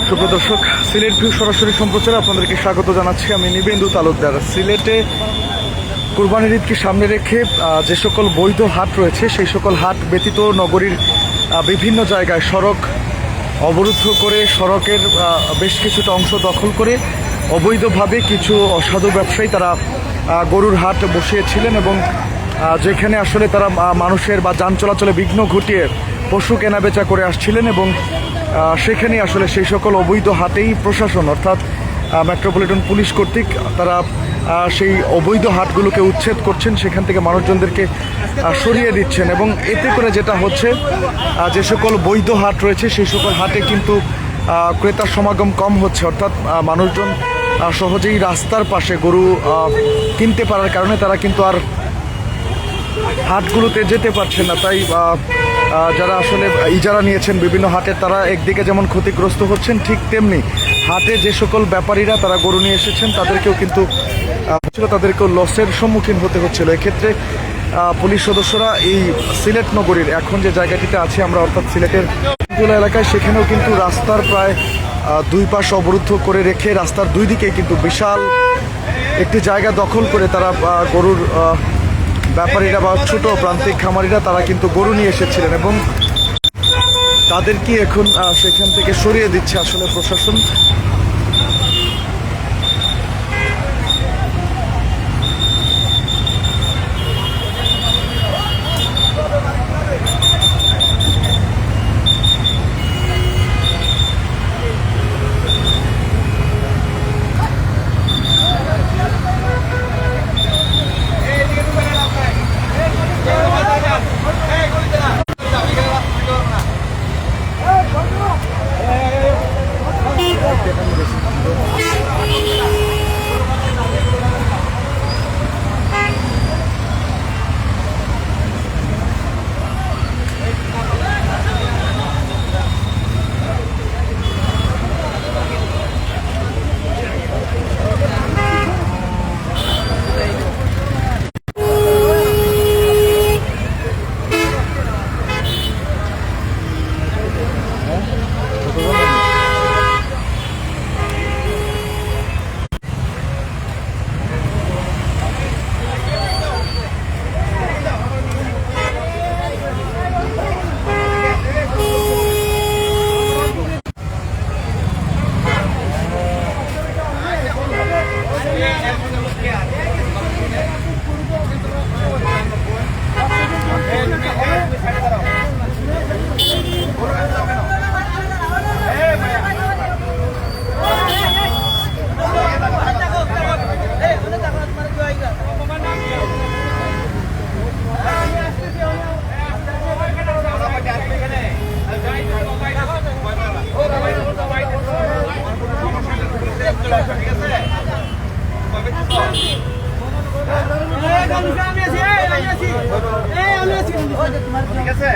সুপ্রদর্শক, Sylhet view সরাসরি সম্প্রচারে আপনাদেরকে স্বাগত জানাচ্ছি। আমি নিবেন্দু তালুকদার। সিলেটে কুরবানির ঈদকে সামনে রেখে যে সকল বৈধ হাট রয়েছে সেই সকল হাট ব্যতীত নগরীর বিভিন্ন জায়গায় সড়ক অবরুদ্ধ করে সড়কের বেশ কিছুটা অংশ দখল করে অবৈধভাবে কিছু অসাধু ব্যবসায়ী তারা গরুর হাট বসিয়েছিলেন এবং যেখানে আসলে তারা মানুষের বা যান চলাচলে বিঘ্ন ঘটিয়ে পশু কেনাবেচা করে আসছিলেন এবং সেখানে আসলে সেই সকল অবৈধ হাটেই প্রশাসন অর্থাৎ মেট্রোপলিটন পুলিশ কর্তৃক তারা সেই অবৈধ হাটগুলোকে উচ্ছেদ করছেন, সেখান থেকে মানুষজনদেরকে সরিয়ে দিচ্ছেন এবং এতে করে যেটা হচ্ছে যে সকল বৈধ হাট রয়েছে সেই সকল হাটে কিন্তু ক্রেতার সমাগম কম হচ্ছে, অর্থাৎ মানুষজন সহজেই রাস্তার পাশে গরু কিনতে পারার কারণে তারা কিন্তু আর হাটগুলোতে যেতে পারছেন না। তাই যারা আসলে ইজারা নিয়েছেন বিভিন্ন হাটে তারা একদিকে যেমন ক্ষতিগ্রস্ত হচ্ছেন, ঠিক তেমনি হাটে যে সকল ব্যাপারীরা তারা গরু নিয়ে এসেছেন তাদেরকেও কিন্তু তাদেরকেও লসের সম্মুখীন হতে হচ্ছিল। এক্ষেত্রে পুলিশ সদস্যরা এই সিলেট নগরীর এখন যে জায়গাটিতে আছে আমরা অর্থাৎ সিলেটের এলাকায়, সেখানেও কিন্তু রাস্তার প্রায় দুই পাশ অবরুদ্ধ করে রেখে রাস্তার দুই দিকে কিন্তু বিশাল একটি জায়গা দখল করে তারা গরুর ব্যাপারীরা বা ছোট প্রান্তিক খামারিরা তারা কিন্তু গরু নিয়ে এসেছিলেন এবং তাদেরকে এখন সেখান থেকে সরিয়ে দিচ্ছে আসলে প্রশাসন। ঠিক আছে।